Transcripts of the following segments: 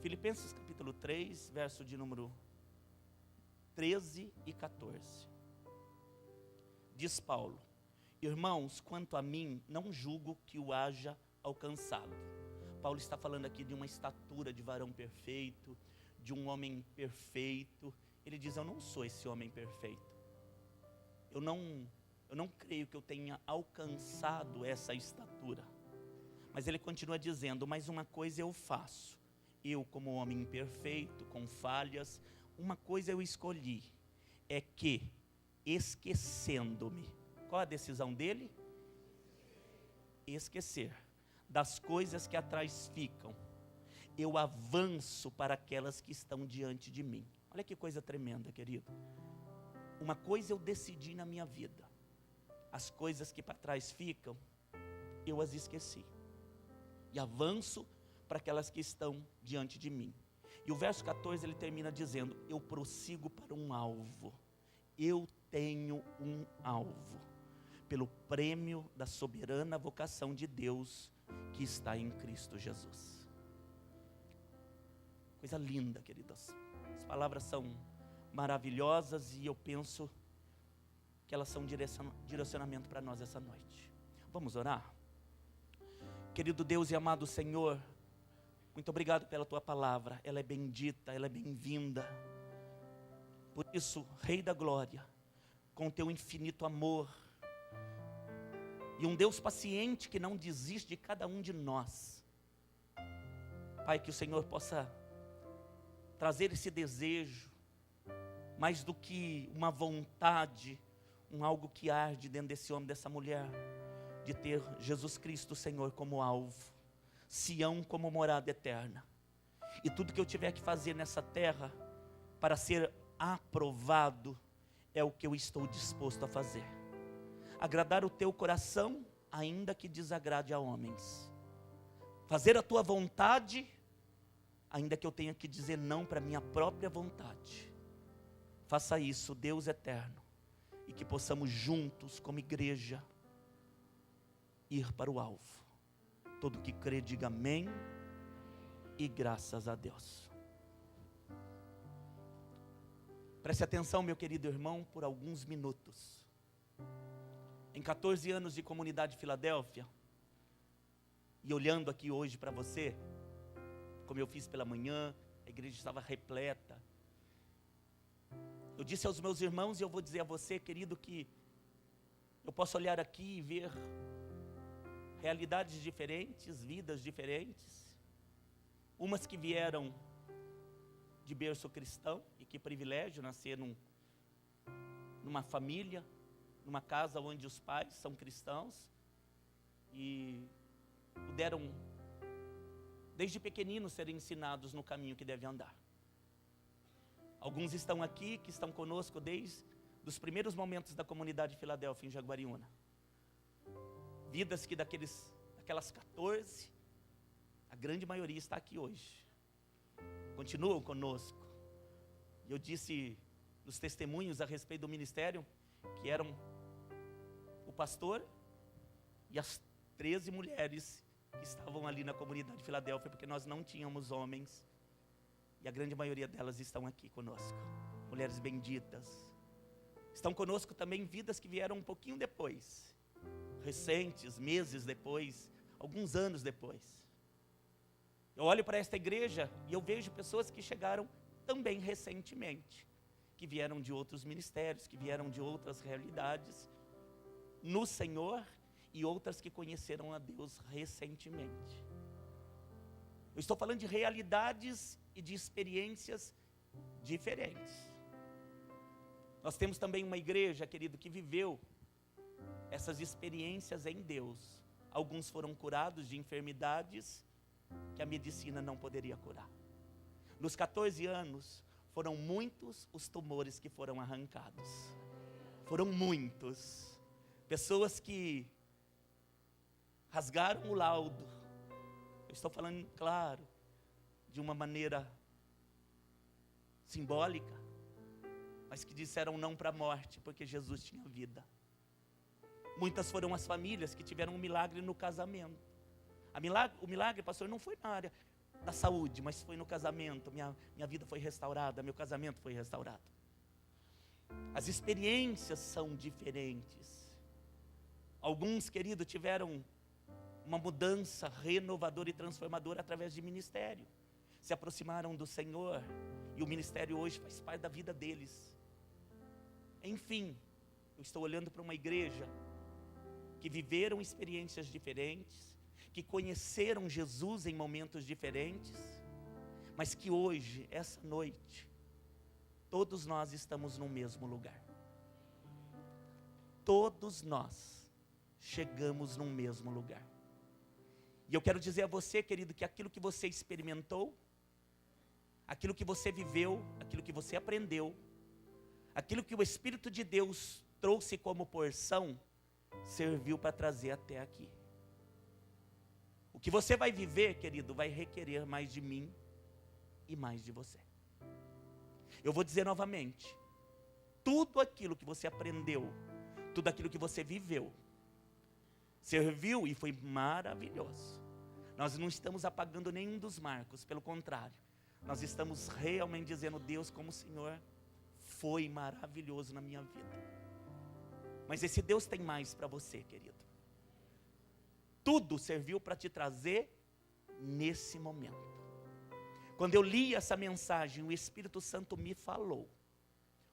Filipenses capítulo 3, verso de número 13 e 14. Diz Paulo: irmãos, quanto a mim, não julgo que o haja alcançado. Paulo está falando aqui de uma estatura de varão perfeito, de um homem perfeito. Ele diz: eu não sou esse homem perfeito. Eu não creio que eu tenha alcançado essa estatura. Mas ele continua dizendo: mas uma coisa eu faço. Eu, como homem imperfeito, com falhas, uma coisa eu escolhi, é que, esquecendo-me, qual a decisão dele? Esquecer das coisas que atrás ficam, eu avanço para aquelas que estão diante de mim. Olha que coisa tremenda, querido. Uma coisa eu decidi na minha vida: as coisas que para trás ficam, eu as esqueci, e avanço para aquelas que estão diante de mim. E o verso 14 ele termina dizendo: eu prossigo para um alvo. Eu tenho um alvo, pelo prêmio da soberana vocação de Deus que está em Cristo Jesus. Coisa linda, queridas. As palavras são maravilhosas e eu penso que elas são direcionamento para nós essa noite. Vamos orar? Querido Deus e amado Senhor, muito obrigado pela Tua palavra. Ela é bendita, ela é bem-vinda. Por isso, Rei da Glória, com Teu infinito amor, e um Deus paciente que não desiste de cada um de nós, Pai, que o Senhor possa trazer esse desejo, mais do que uma vontade, algo que arde dentro desse homem, dessa mulher, de ter Jesus Cristo, Senhor, como alvo, Sião como morada eterna. E tudo que eu tiver que fazer nessa terra para ser aprovado é o que eu estou disposto a fazer. Agradar o Teu coração, ainda que desagrade a homens. Fazer a Tua vontade, ainda que eu tenha que dizer não para a minha própria vontade. Faça isso, Deus eterno, e que possamos juntos, como igreja, ir para o alvo. Todo que crê, diga amém e graças a Deus. Preste atenção, meu querido irmão, por alguns minutos. Em 14 anos de comunidade Filadélfia, e olhando aqui hoje para você, como eu fiz pela manhã, a igreja estava repleta. Eu disse aos meus irmãos, e eu vou dizer a você, querido, que eu posso olhar aqui e ver realidades diferentes, vidas diferentes. Umas que vieram de berço cristão, e que privilégio nascer numa família, numa casa onde os pais são cristãos, e puderam, desde pequeninos, serem ensinados no caminho que devem andar. Alguns estão aqui, que estão conosco desde os primeiros momentos da comunidade Filadélfia em Jaguariúna. Vidas que daquelas 14, a grande maioria está aqui hoje. Continuam conosco. E eu disse nos testemunhos a respeito do ministério, que eram o pastor e as 13 mulheres que estavam ali na comunidade de Filadélfia, porque nós não tínhamos homens, e a grande maioria delas estão aqui conosco, mulheres benditas. Estão conosco também vidas que vieram um pouquinho depois, recentes, meses depois, alguns anos depois. Eu olho para esta igreja e eu vejo pessoas que chegaram também recentemente, que vieram de outros ministérios, que vieram de outras realidades no Senhor, e outras que conheceram a Deus recentemente. Eu estou falando de realidades e de experiências diferentes. Nós temos também uma igreja, querido, que viveu essas experiências em Deus. Alguns foram curados de enfermidades que a medicina não poderia curar. Nos 14 anos, foram muitos os tumores que foram arrancados. Foram muitos. Pessoas que rasgaram o laudo. Eu estou falando, claro, de uma maneira simbólica, mas que disseram não para a morte, porque Jesus tinha vida. Muitas foram as famílias que tiveram um milagre no casamento. O milagre, pastor, não foi na área da saúde, mas foi no casamento. Minha vida foi restaurada, meu casamento foi restaurado. As experiências são diferentes. Alguns, querido, tiveram uma mudança renovadora e transformadora através de ministério. Se aproximaram do Senhor e o ministério hoje faz parte da vida deles. Enfim, eu estou olhando para uma igreja que viveram experiências diferentes, que conheceram Jesus em momentos diferentes, mas que hoje, essa noite, todos nós estamos no mesmo lugar. Todos nós chegamos no mesmo lugar. E eu quero dizer a você, querido, que aquilo que você experimentou, aquilo que você viveu, aquilo que você aprendeu, aquilo que o Espírito de Deus trouxe como porção, serviu para trazer até aqui. O que você vai viver, querido, vai requerer mais de mim e mais de você. Eu vou dizer novamente, tudo aquilo que você aprendeu, tudo aquilo que você viveu, serviu e foi maravilhoso. Nós não estamos apagando nenhum dos marcos, pelo contrário, nós estamos realmente dizendo, Deus, como o Senhor foi maravilhoso na minha vida. Mas esse Deus tem mais para você, querido. Tudo serviu para te trazer nesse momento. Quando eu li essa mensagem, o Espírito Santo me falou.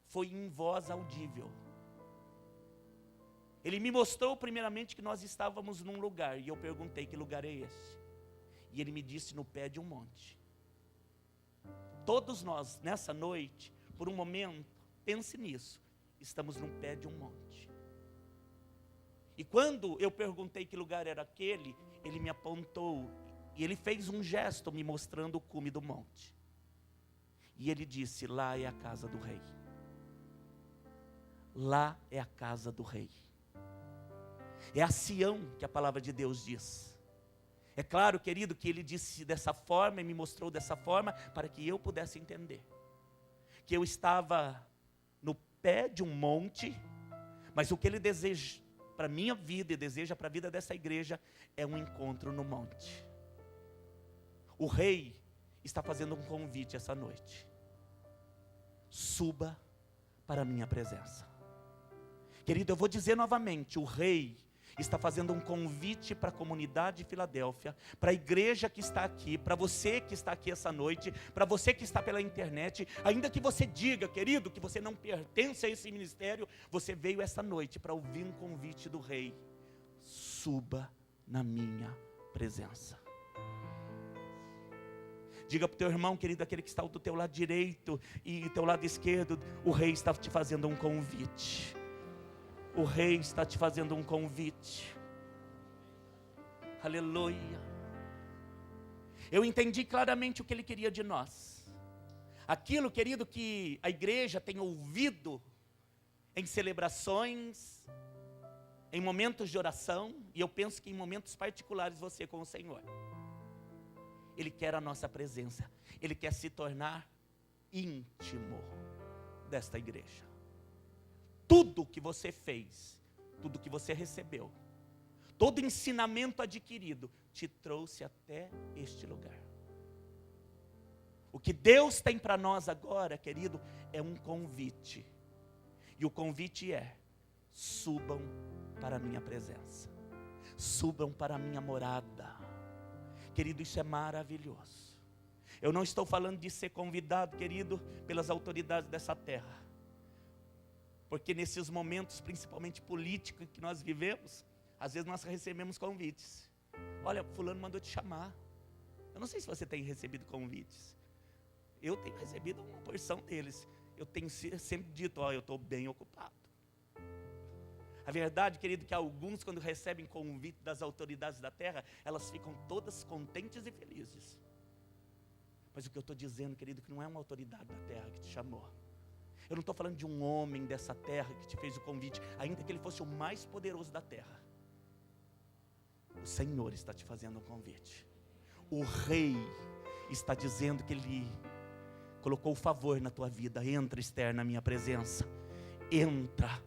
Foi em voz audível. Ele me mostrou primeiramente que nós estávamos num lugar. E eu perguntei, que lugar é esse? E ele me disse, no pé de um monte. Todos nós, nessa noite, por um momento, pense nisso, estamos no pé de um monte. E quando eu perguntei que lugar era aquele, ele me apontou e ele fez um gesto me mostrando o cume do monte. E ele disse, lá é a casa do rei. Lá é a casa do rei. É a Sião que a palavra de Deus diz. É claro, querido, que ele disse dessa forma e me mostrou dessa forma para que eu pudesse entender. Que eu estava no pé de um monte, mas o que ele deseja para a minha vida e deseja para a vida dessa igreja é um encontro no monte. O rei está fazendo um convite essa noite. Suba para a minha presença. Querido, eu vou dizer novamente, o rei está fazendo um convite para a comunidade de Filadélfia, para a igreja que está aqui, para você que está aqui essa noite, para você que está pela internet, ainda que você diga, querido, que você não pertence a esse ministério, você veio essa noite para ouvir um convite do rei. Suba na minha presença. Diga para o teu irmão, querido, aquele que está do teu lado direito e do teu lado esquerdo, o rei está te fazendo um convite. O rei está te fazendo um convite. Aleluia. Eu entendi claramente o que ele queria de nós. Aquilo, querido, que a igreja tem ouvido em celebrações, em momentos de oração, e eu penso que em momentos particulares você com o Senhor. Ele quer a nossa presença. Ele quer se tornar íntimo desta igreja. Tudo que você fez, tudo que você recebeu, todo ensinamento adquirido, te trouxe até este lugar. O que Deus tem para nós agora, querido, é um convite. E o convite é, subam para a minha presença. Subam para a minha morada. Querido, isso é maravilhoso. Eu não estou falando de ser convidado, querido, pelas autoridades dessa terra. Porque nesses momentos, principalmente políticos que nós vivemos, às vezes nós recebemos convites. Olha, fulano mandou te chamar. Eu não sei se você tem recebido convites. Eu tenho recebido uma porção deles. Eu tenho sempre dito, eu estou bem ocupado. A verdade, querido, que alguns, quando recebem convite das autoridades da terra, elas ficam todas contentes e felizes. Mas o que eu estou dizendo, querido, que não é uma autoridade da terra que te chamou. Eu não estou falando de um homem dessa terra que te fez o convite, ainda que ele fosse o mais poderoso da terra. O Senhor está te fazendo um convite. O Rei está dizendo que Ele colocou o favor na tua vida. Entra, Esther, na minha presença. Entra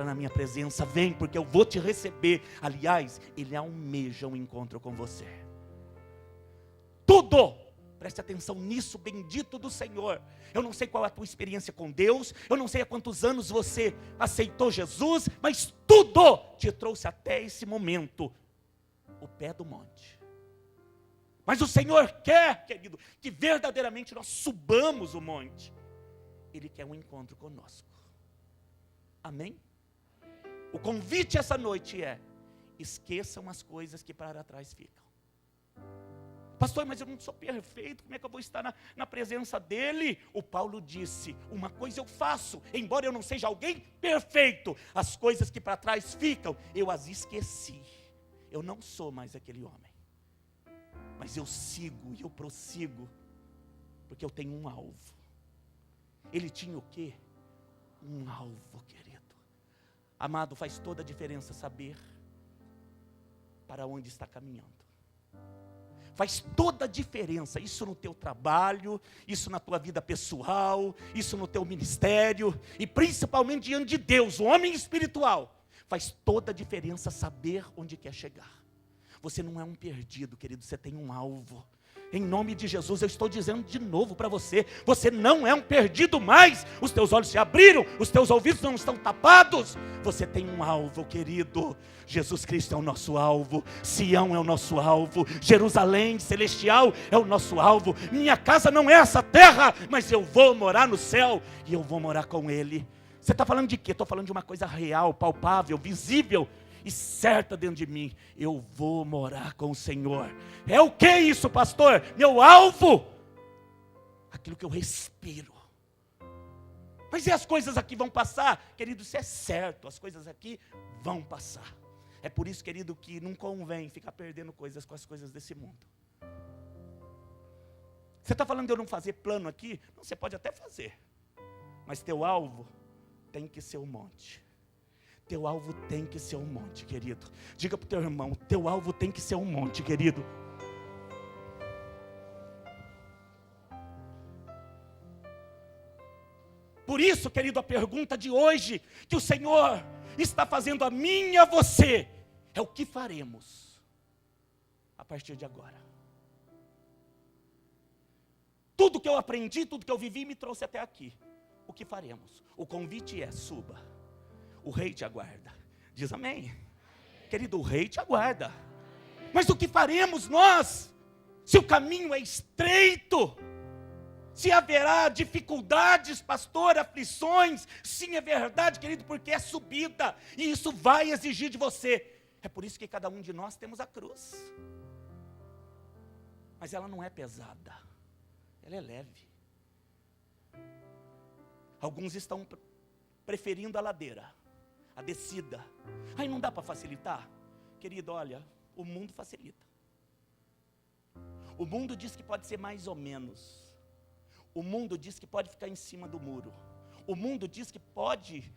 na minha presença. Vem, porque eu vou te receber. Aliás, Ele almeja um encontro com você. tudo. Preste atenção nisso, bendito do Senhor. Eu não sei qual é a tua experiência com Deus, eu não sei há quantos anos você aceitou Jesus, mas tudo te trouxe até esse momento, o pé do monte. Mas o Senhor quer, querido, que verdadeiramente nós subamos o monte. Ele quer um encontro conosco. Amém? O convite essa noite é: esqueçam as coisas que para trás ficam. Pastor, mas eu não sou perfeito, como é que eu vou estar na presença dele? O Paulo disse: uma coisa eu faço, embora eu não seja alguém perfeito, as coisas que para trás ficam, eu as esqueci. Eu não sou mais aquele homem, mas eu sigo e eu prossigo, porque eu tenho um alvo. Ele tinha o quê? Um alvo, querido. Amado, faz toda a diferença saber para onde está caminhando. Faz toda a diferença, isso no teu trabalho, isso na tua vida pessoal, isso no teu ministério, e principalmente diante de Deus, o homem espiritual. Faz toda a diferença saber onde quer chegar. Você não é um perdido, querido, você tem um alvo. Em nome de Jesus, eu estou dizendo de novo para você: você não é um perdido mais. Os teus olhos se abriram, os teus ouvidos não estão tapados. Você tem um alvo, querido. Jesus Cristo é o nosso alvo, Sião é o nosso alvo, Jerusalém celestial é o nosso alvo. Minha casa não é essa terra, mas eu vou morar no céu e eu vou morar com Ele. Você está falando de quê? Estou falando de uma coisa real, palpável, visível e certa dentro de mim. Eu vou morar com o Senhor. É o que isso, pastor? Meu alvo, aquilo que eu respiro. Mas e as coisas aqui vão passar? Querido, isso é certo, as coisas aqui vão passar. É por isso, querido, que não convém ficar perdendo coisas com as coisas desse mundo. Você está falando de eu não fazer plano aqui? Não, você pode até fazer, mas teu alvo tem que ser o monte. Teu alvo tem que ser um monte, querido. Diga para o teu irmão: teu alvo tem que ser um monte, querido. Por isso, querido, a pergunta de hoje que o Senhor está fazendo a mim e a você é: o que faremos a partir de agora? Tudo que eu aprendi, tudo que eu vivi me trouxe até aqui. O que faremos? O convite é: suba. O rei te aguarda. Diz amém. Querido, o rei te aguarda. Mas o que faremos nós? Se o caminho é estreito, se haverá dificuldades, pastor, aflições. Sim, é verdade, querido, porque é subida, e isso vai exigir de você. É por isso que cada um de nós temos a cruz. Mas ela não é pesada, ela é leve. Alguns estão preferindo a ladeira, a descida. Aí não dá para facilitar? Querido, olha, o mundo facilita. O mundo diz que pode ser mais ou menos. O mundo diz que pode ficar em cima do muro. O mundo diz que pode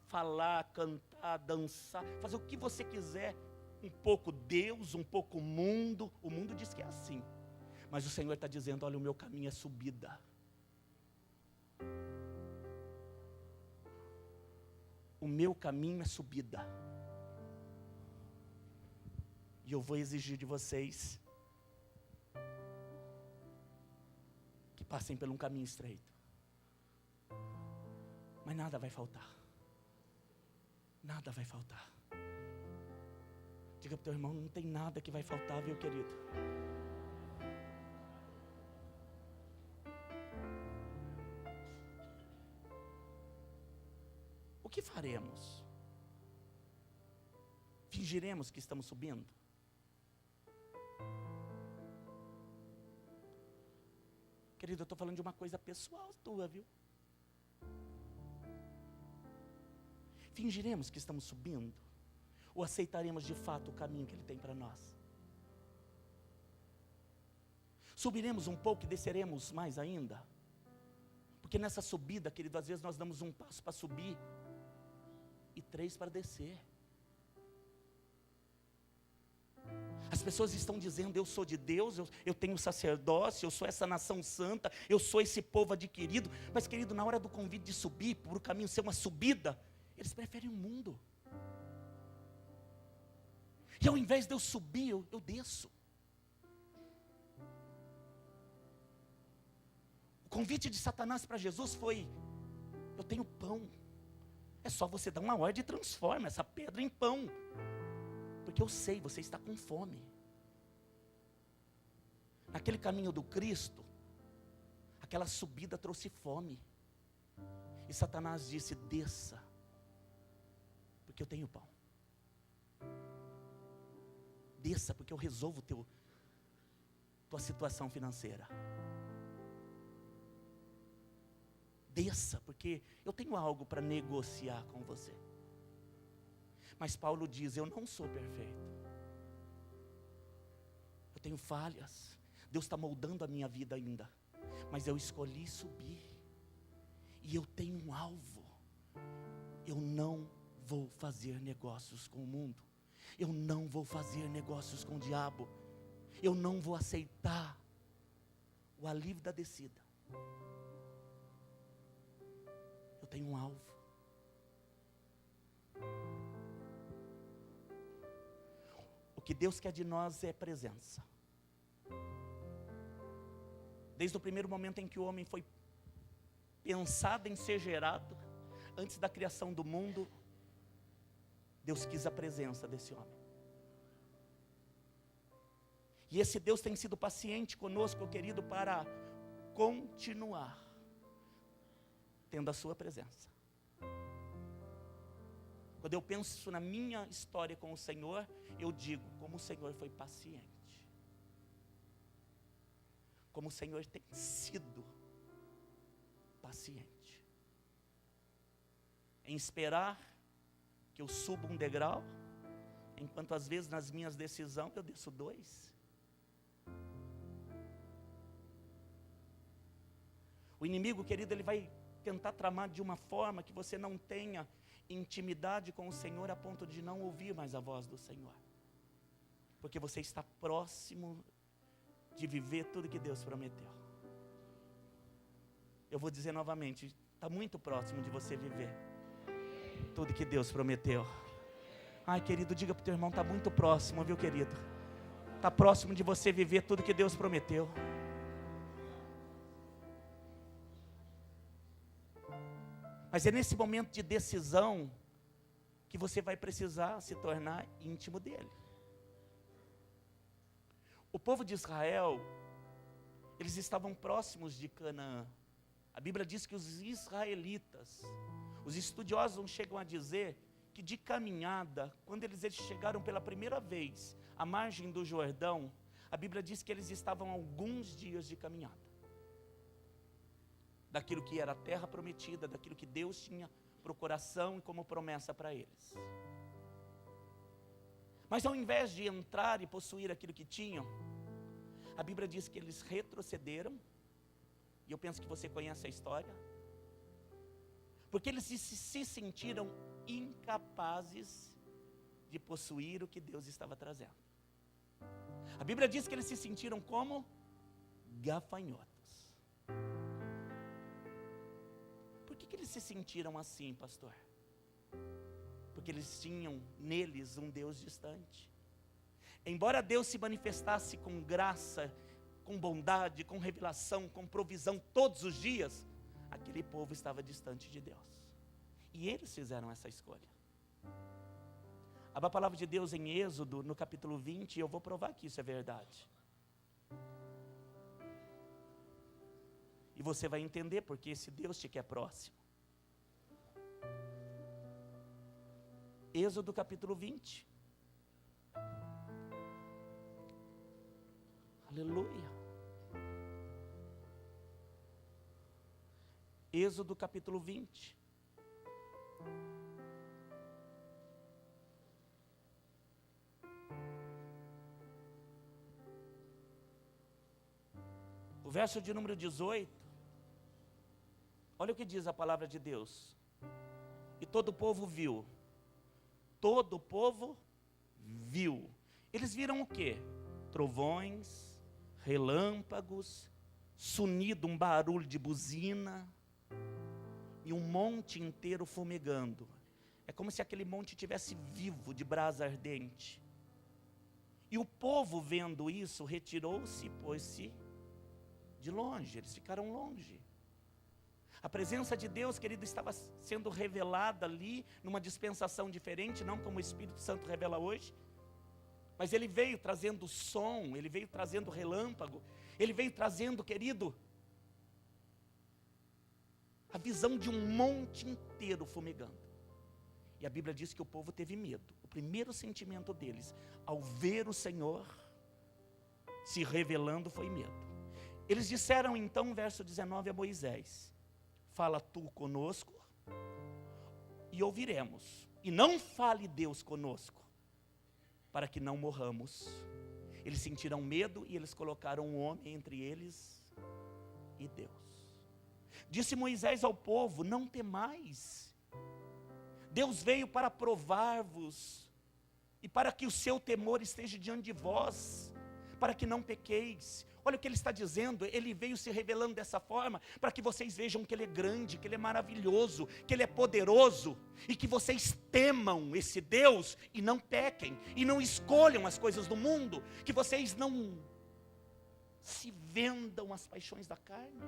falar, cantar, dançar, fazer o que você quiser. Um pouco Deus, um pouco mundo. O mundo diz que é assim. Mas o Senhor está dizendo: olha, o meu caminho é subida. O meu caminho é subida. E eu vou exigir de vocês que passem por um caminho estreito. Mas nada vai faltar. Nada vai faltar. Diga para o teu irmão: não tem nada que vai faltar, viu, querido? O que faremos? Fingiremos que estamos subindo? Querido, eu estou falando de uma coisa pessoal tua, viu? Fingiremos que estamos subindo? Ou aceitaremos de fato o caminho que Ele tem para nós? Subiremos um pouco e desceremos mais ainda? Porque nessa subida, querido, às vezes nós damos um passo para subir e 3 para descer. As pessoas estão dizendo: eu sou de Deus, eu tenho sacerdócio, eu sou essa nação santa, eu sou esse povo adquirido. Mas, querido, na hora do convite de subir, por o caminho ser uma subida, eles preferem o mundo. E ao invés de eu subir, eu desço. convite de Satanás para Jesus foi: eu tenho pão, é só você dar uma ordem e transforma essa pedra em pão, porque eu sei, você está com fome. Naquele caminho do Cristo, aquela subida trouxe fome, e Satanás disse: desça, porque eu tenho pão. Desça, porque eu resolvo tua situação financeira. Desça, porque eu tenho algo para negociar com você. Mas Paulo diz: eu não sou perfeito, eu tenho falhas, Deus está moldando a minha vida ainda, mas eu escolhi subir, e eu tenho um alvo. Eu não vou fazer negócios com o mundo, eu não vou fazer negócios com o diabo, eu não vou aceitar o alívio da descida. Eu tenho um alvo. O que Deus quer de nós é presença. Desde o primeiro momento em que o homem foi pensado em ser gerado, antes da criação do mundo, Deus quis a presença desse homem. E esse Deus tem sido paciente conosco, querido, para continuar tendo a sua presença. Quando eu penso na minha história com o Senhor, eu digo: como o Senhor foi paciente, como o Senhor tem sido paciente, em esperar que eu suba um degrau, enquanto às vezes nas minhas decisões eu desço 2. O inimigo, querido, ele vai tentar tramar de uma forma que você não tenha intimidade com o Senhor, a ponto de não ouvir mais a voz do Senhor, porque você está próximo de viver tudo que Deus prometeu. Eu vou dizer novamente: está muito próximo de você viver tudo que Deus prometeu. Ai, querido, diga para o teu irmão: está muito próximo, viu, querido? Está próximo de você viver tudo que Deus prometeu. Mas é nesse momento de decisão que você vai precisar se tornar íntimo dele. O povo de Israel, eles estavam próximos de Canaã. A Bíblia diz que os israelitas, os estudiosos chegam a dizer que de caminhada, quando eles chegaram pela primeira vez à margem do Jordão, a Bíblia diz que eles estavam alguns dias de caminhada daquilo que era a terra prometida, daquilo que Deus tinha para o coração e como promessa para eles. Mas ao invés de entrar e possuir aquilo que tinham, a Bíblia diz que eles retrocederam, e eu penso que você conhece a história, porque eles se sentiram incapazes de possuir o que Deus estava trazendo. A Bíblia diz que eles se sentiram como gafanhotos. Por que eles se sentiram assim, pastor? Porque eles tinham neles um Deus distante. Embora Deus se manifestasse com graça, com bondade, com revelação, com provisão todos os dias, aquele povo estava distante de Deus. E eles fizeram essa escolha. Abra a palavra de Deus em Êxodo, no capítulo 20, e eu vou provar que isso é verdade. E você vai entender porque esse Deus te quer próximo. Êxodo capítulo 20. Aleluia. Êxodo capítulo 20. O verso de número 18. Olha o que diz a palavra de Deus. E todo o povo viu. Todo o povo viu. Eles viram o quê? Trovões, relâmpagos, sonido, um barulho de buzina, e um monte inteiro fumegando. É como se aquele monte estivesse vivo, de brasa ardente. E o povo, vendo isso, retirou-se e pôs-se de longe. Eles ficaram longe. A presença de Deus, querido, estava sendo revelada ali, numa dispensação diferente, não como o Espírito Santo revela hoje. Mas ele veio trazendo som, ele veio trazendo relâmpago, ele veio trazendo, querido, a visão de um monte inteiro fumegando. E a Bíblia diz que o povo teve medo. O primeiro sentimento deles, ao ver o Senhor se revelando, foi medo. Eles disseram então, verso 19, a Moisés: fala tu conosco e ouviremos, e não fale Deus conosco, para que não morramos. Eles sentiram medo e eles colocaram um homem entre eles e Deus. Disse Moisés ao povo: não temais. Deus veio para provar-vos e para que o seu temor esteja diante de vós, para que não pequeis. Olha o que ele está dizendo, ele veio se revelando dessa forma, para que vocês vejam que ele é grande, que ele é maravilhoso, que ele é poderoso, e que vocês temam esse Deus, e não pequem, e não escolham as coisas do mundo, que vocês não se vendam às paixões da carne.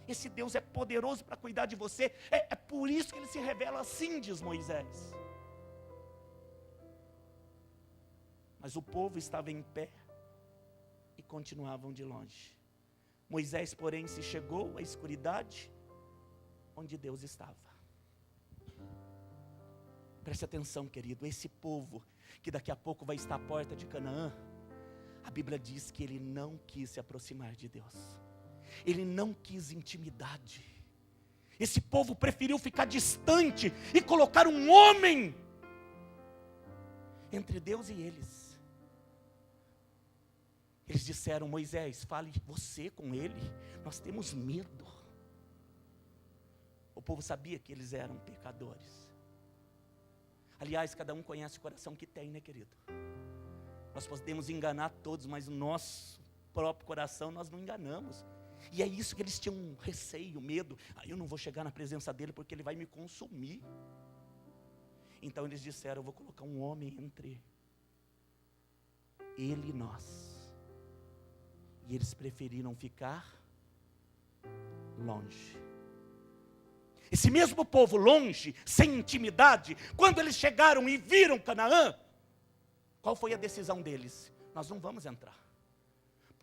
Esse Deus é poderoso para cuidar de você, é por isso que ele se revela assim, diz Moisés. Mas o povo estava em pé, e continuavam de longe. Moisés, porém, se chegou à escuridade onde Deus estava. Preste atenção, querido, esse povo que daqui a pouco vai estar à porta de Canaã, a Bíblia diz que ele não quis se aproximar de Deus. Ele não quis intimidade. Esse povo preferiu ficar distante e colocar um homem entre Deus e eles. Eles disseram: Moisés, fale você com ele, nós temos medo. O povo sabia que eles eram pecadores. Aliás, cada um conhece o coração que tem, né, querido? Nós podemos enganar todos, mas o nosso próprio coração nós não enganamos. E é isso que eles tinham receio, medo. Eu não vou chegar na presença dele porque ele vai me consumir. Então eles disseram: eu vou colocar um homem entre ele e nós. E eles preferiram ficar longe. Esse mesmo povo longe, sem intimidade, quando eles chegaram e viram Canaã, qual foi a decisão deles? Nós não vamos entrar.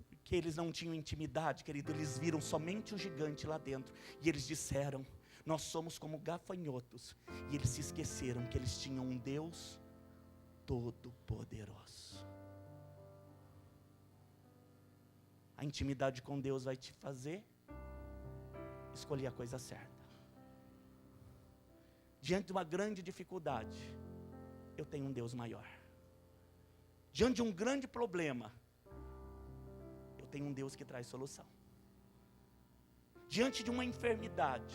Porque eles não tinham intimidade, querido, eles viram somente o gigante lá dentro. E eles disseram: nós somos como gafanhotos. E eles se esqueceram que eles tinham um Deus todo-poderoso. A intimidade com Deus vai te fazer escolher a coisa certa. Diante de uma grande dificuldade, eu tenho um Deus maior. Diante de um grande problema, eu tenho um Deus que traz solução. Diante de uma enfermidade,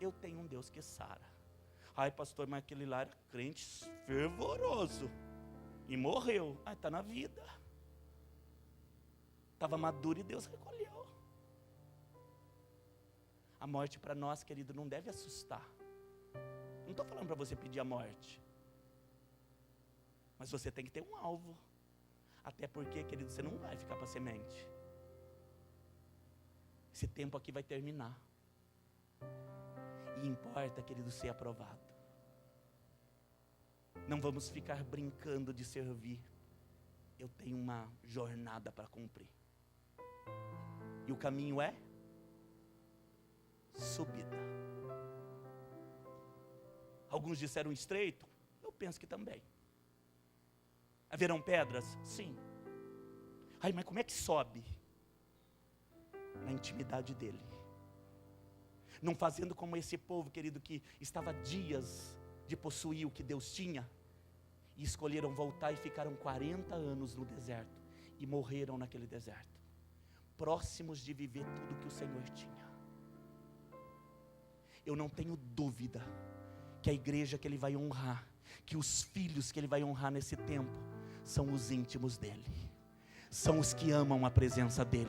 eu tenho um Deus que sara. Ai, pastor, mas aquele lá era crente fervoroso e morreu. Ai, está na vida. Estava maduro e Deus recolheu. A morte para nós, querido, não deve assustar. Não estou falando para você pedir a morte. Mas você tem que ter um alvo. Até porque, querido, você não vai ficar para semente. Esse tempo aqui vai terminar. E importa, querido, ser aprovado. Não vamos ficar brincando de servir. Eu tenho uma jornada para cumprir. E o caminho é subida. Alguns disseram estreito, eu penso que também. Haverão pedras? Sim. Ai, mas como é que sobe? Na intimidade dele. Não fazendo como esse povo, querido, que estava dias de possuir o que Deus tinha, e escolheram voltar e ficaram 40 anos no deserto, e morreram naquele deserto, próximos de viver tudo que o Senhor tinha. Eu não tenho dúvida que a igreja que Ele vai honrar, que os filhos que Ele vai honrar nesse tempo, são os íntimos dEle, são os que amam a presença dEle,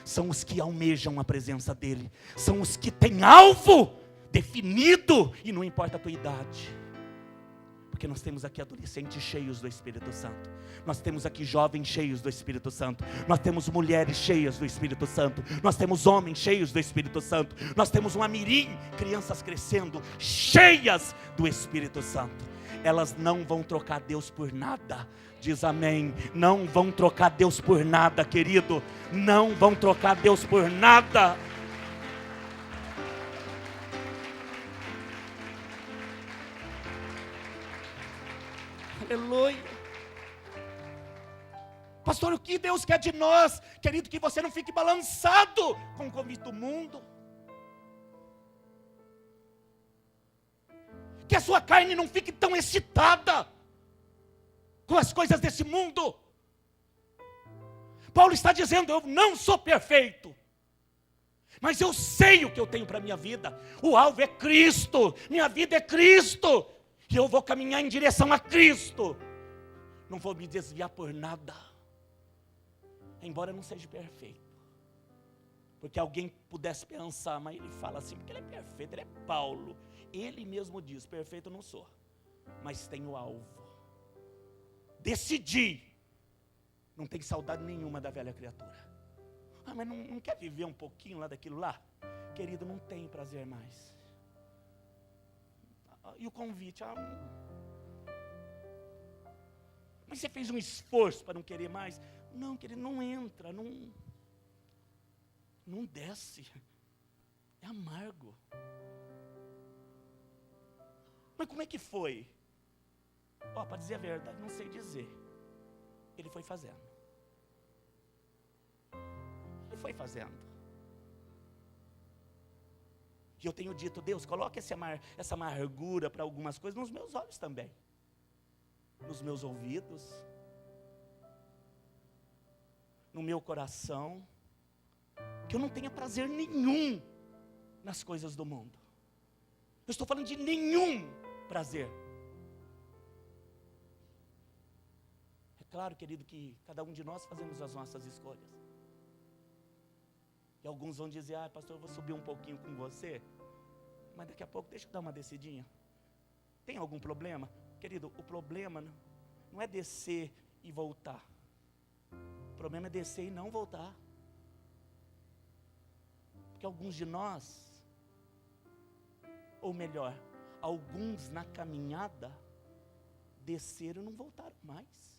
são os que almejam a presença dEle, são os que têm alvo definido, e não importa a tua idade, Porque nós temos aqui adolescentes cheios do Espírito Santo. Nós temos aqui jovens cheios do Espírito Santo. Nós temos mulheres cheias do Espírito Santo. Nós temos homens cheios do Espírito Santo. Nós temos uma mirim, crianças crescendo, cheias do Espírito Santo. Elas não vão trocar Deus por nada. Diz amém. Não vão trocar Deus por nada, querido. Não vão trocar Deus por nada. Aleluia. Pastor, o que Deus quer de nós? Querido, que você não fique balançado com o convite do mundo. Que a sua carne não fique tão excitada com as coisas desse mundo. Paulo está dizendo, eu não sou perfeito, mas eu sei o que eu tenho para a minha vida. O alvo é Cristo, minha vida é Cristo. E eu vou caminhar em direção a Cristo. Não vou me desviar por nada. Embora eu não seja perfeito. Porque alguém pudesse pensar, mas ele fala assim, porque ele é perfeito, ele é Paulo. Ele mesmo diz, perfeito eu não sou, mas tenho alvo. Decidi. Não tem saudade nenhuma da velha criatura. Ah, mas não quer viver um pouquinho lá daquilo lá? Querido, não tem prazer mais. E o convite, mas você fez um esforço para não querer mais? Não, querido, não entra, não desce, é amargo. Mas como é que foi? Para dizer a verdade, não sei dizer. Ele foi fazendo. Ele foi fazendo. E eu tenho dito, Deus, coloque essa amargura para algumas coisas nos meus olhos também. Nos meus ouvidos. No meu coração. Que eu não tenha prazer nenhum nas coisas do mundo. Eu estou falando de nenhum prazer. É claro, querido, que cada um de nós fazemos as nossas escolhas. E alguns vão dizer, pastor, eu vou subir um pouquinho com você, mas daqui a pouco deixa eu dar uma descidinha. Tem algum problema? Querido, o problema não é descer e voltar. O problema é descer e não voltar. Porque alguns de nós, ou melhor, alguns na caminhada, desceram e não voltaram mais.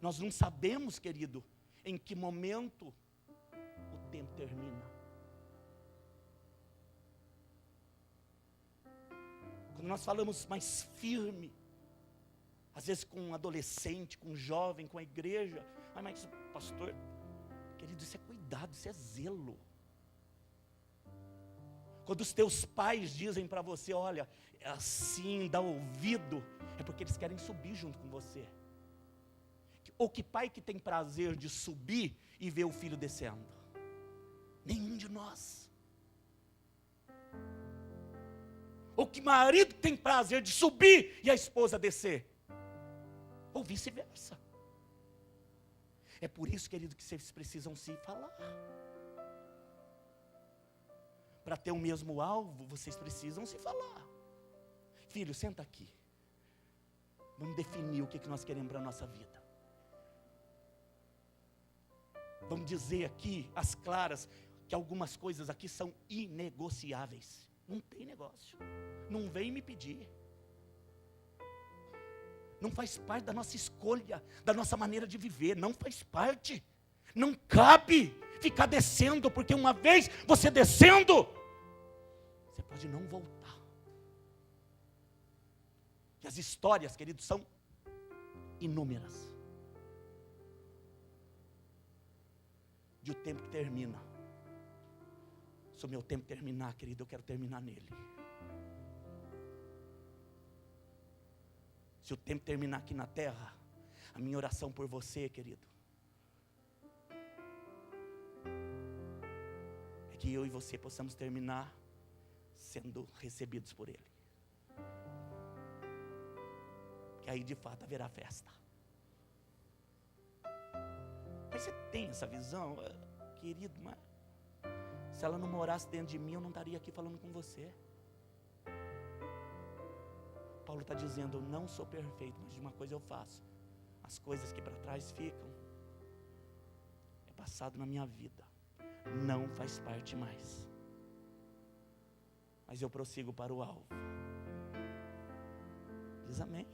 Nós não sabemos, querido, em que momento o tempo termina. Quando nós falamos mais firme, às vezes com um adolescente, com um jovem, com a igreja, mas pastor, querido, isso é cuidado, isso é zelo. Quando os teus pais dizem para você, olha, é assim, dá ouvido, é porque eles querem subir junto com você. Ou que pai que tem prazer de subir e ver o filho descendo? Nenhum de nós. Ou que marido tem prazer de subir e a esposa descer? Ou vice-versa. É por isso, querido, que vocês precisam se falar. Para ter o mesmo alvo, vocês precisam se falar. Filho, senta aqui. Vamos definir o que nós queremos para a nossa vida. Vamos dizer aqui, às claras, que algumas coisas aqui são inegociáveis. Não tem negócio. Não vem me pedir. Não faz parte da nossa escolha, da nossa maneira de viver. Não faz parte. Não cabe ficar descendo, porque uma vez você descendo, você pode não voltar. E as histórias, queridos, são inúmeras. De o tempo que termina. Se o meu tempo terminar, querido, eu quero terminar nele. Se o tempo terminar aqui na terra, a minha oração por você, querido, é que eu e você possamos terminar sendo recebidos por Ele. Que aí de fato haverá festa. Mas você tem essa visão, querido, mas se ela não morasse dentro de mim, eu não estaria aqui falando com você. Paulo está dizendo, eu não sou perfeito, mas de uma coisa eu faço. As coisas que para trás ficam, é passado na minha vida, não faz parte mais. Mas eu prossigo para o alvo. Diz amém.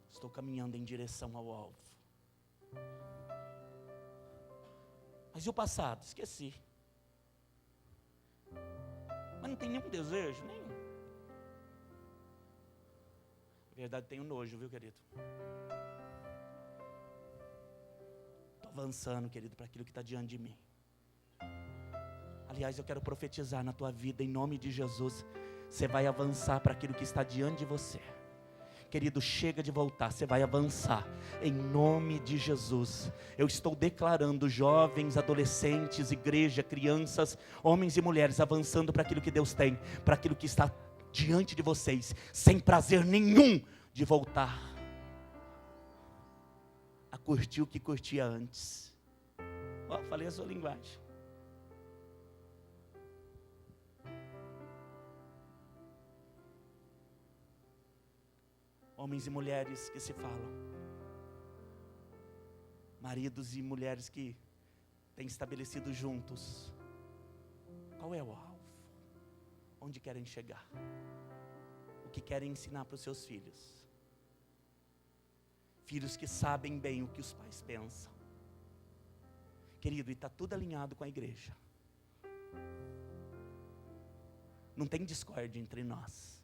Estou caminhando em direção ao alvo. Mas e o passado? Esqueci. Mas não tem nenhum desejo, nenhum. Na verdade, tenho nojo, viu, querido? Estou avançando, querido, para aquilo que está diante de mim. Aliás, eu quero profetizar na tua vida, em nome de Jesus. Você vai avançar para aquilo que está diante de você. Querido, chega de voltar, você vai avançar, em nome de Jesus. Eu estou declarando jovens, adolescentes, igreja, crianças, homens e mulheres, avançando para aquilo que Deus tem, para aquilo que está diante de vocês, sem prazer nenhum de voltar a curtir o que curtia antes. Ó, falei a sua linguagem. Homens e mulheres que se falam, maridos e mulheres que têm estabelecido juntos, qual é o alvo? Onde querem chegar? O que querem ensinar para os seus filhos? Filhos que sabem bem o que os pais pensam. Querido, e está tudo alinhado com a igreja. Não tem discórdia entre nós.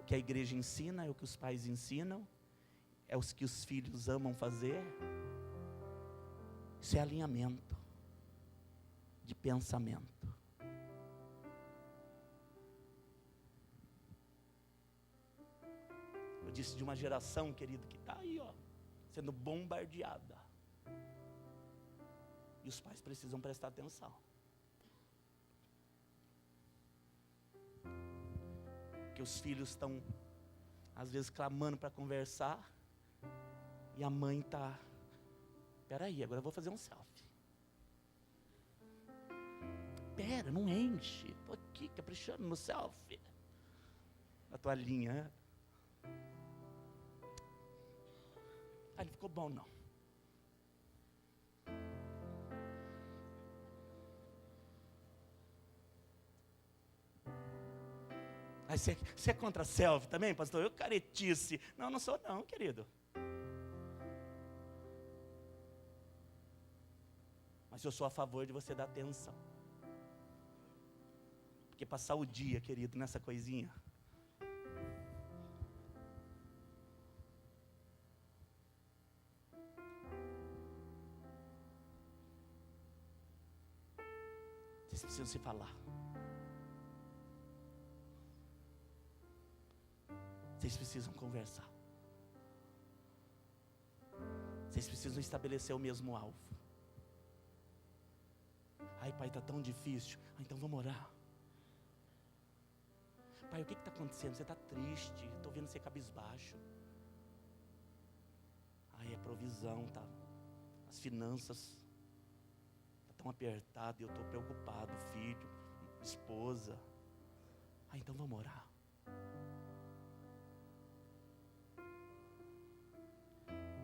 O que a igreja ensina é o que os pais ensinam, é o que os filhos amam fazer. Isso é alinhamento de pensamento. Eu disse de uma geração, querido, que está aí, ó, sendo bombardeada. E os pais precisam prestar atenção. Que os filhos estão, às vezes, clamando para conversar, e a mãe está, peraí, agora eu vou fazer um selfie. Pera, não enche, estou aqui caprichando no selfie. A toalhinha. Ah, não ficou bom não. Aí você é contra selfie também, pastor? Eu caretice. Não, não sou não, querido. Mas eu sou a favor de você dar atenção. Porque passar o dia, querido, nessa coisinha. Vocês precisam se falar. Vocês precisam conversar. Vocês precisam estabelecer o mesmo alvo. Ai, pai, está tão difícil. Ah, então vamos orar. Pai, o que está acontecendo? Você está triste. Estou vendo você cabisbaixo. Ai, a provisão, tá? As finanças estão tão apertadas. Eu estou preocupado. Filho, esposa. Ah, então vamos orar.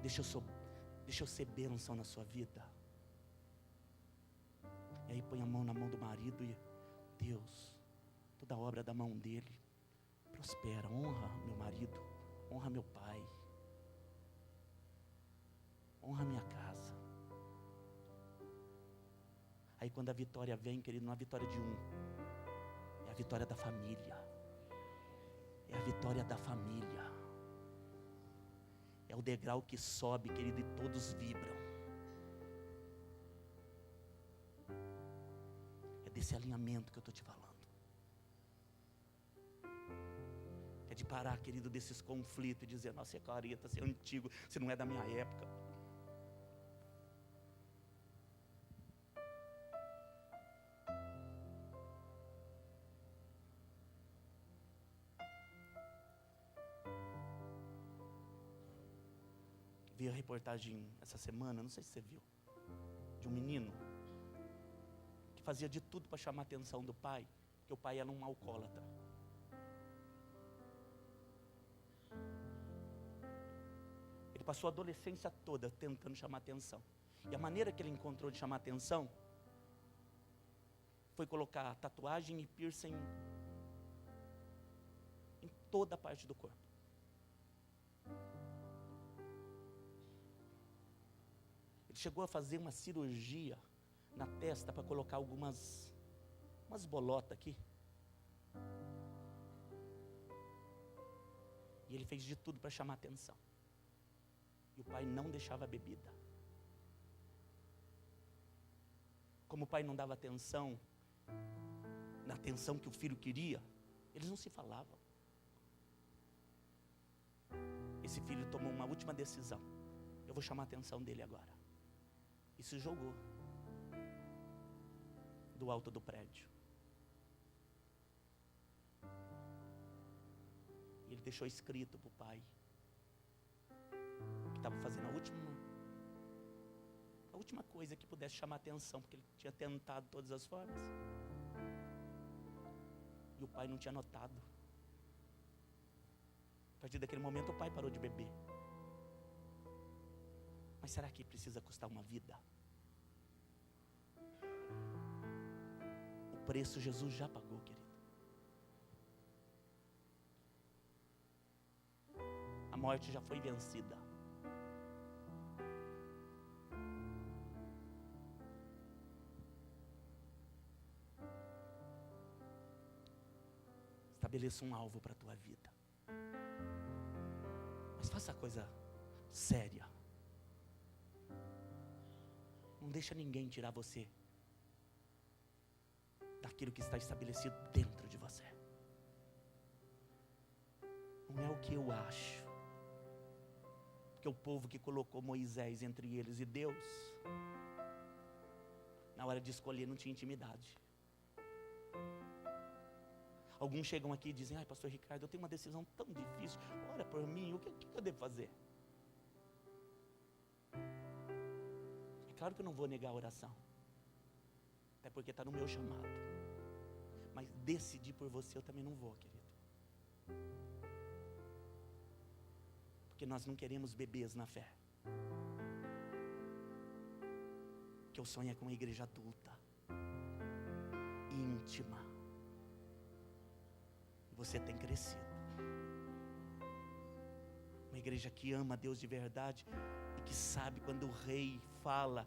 Deixa eu ser bênção na sua vida. E aí põe a mão na mão do marido e Deus, toda a obra da mão dele prospera, honra meu marido, honra meu pai, honra minha casa. Aí quando a vitória vem, querido, não é a vitória de um, é a vitória da família. É a vitória da família. É o degrau que sobe, querido, e todos vibram. É desse alinhamento que eu estou te falando. É de parar, querido, desses conflitos e dizer, nossa, você é careta, você é antigo, você não é da minha época. Vi a reportagem essa semana, não sei se você viu, de um menino que fazia de tudo para chamar a atenção do pai, porque o pai era um alcoólatra. Ele passou a adolescência toda tentando chamar atenção. E a maneira que ele encontrou de chamar atenção foi colocar tatuagem e piercing em toda a parte do corpo. Ele chegou a fazer uma cirurgia na testa para colocar umas bolotas aqui. E ele fez de tudo para chamar atenção. E o pai não deixava a bebida. Como o pai não dava atenção, na atenção que o filho queria, eles não se falavam. Esse filho tomou uma última decisão. Eu vou chamar a atenção dele agora. E se jogou do alto do prédio. E ele deixou escrito para o pai que estava fazendo a última coisa que pudesse chamar atenção, porque ele tinha tentado de todas as formas. E o pai não tinha notado. A partir daquele momento o pai parou de beber. Mas será que precisa custar uma vida? O preço Jesus já pagou, querido. A morte já foi vencida. Estabeleça um alvo para a tua vida. Mas faça a coisa séria. Não deixa ninguém tirar você daquilo que está estabelecido dentro de você. Não é o que eu acho. Porque o povo que colocou Moisés entre eles e Deus, na hora de escolher não tinha intimidade. Alguns chegam aqui e dizem: ai, pastor Ricardo, eu tenho uma decisão tão difícil, ora por mim, o que eu devo fazer? É claro que eu não vou negar a oração, até porque está no meu chamado. Mas decidir por você eu também não vou, querido. Porque nós não queremos bebês na fé. Porque o sonho é com uma igreja adulta, íntima. Você tem crescido. Uma igreja que ama a Deus de verdade e que sabe quando o rei fala,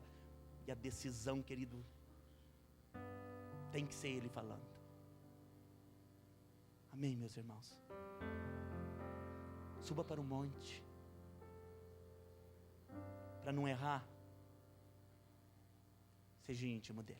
e a decisão, querido, tem que ser ele falando. Amém, meus irmãos? Suba para o monte, para não errar. Seja íntimo dele.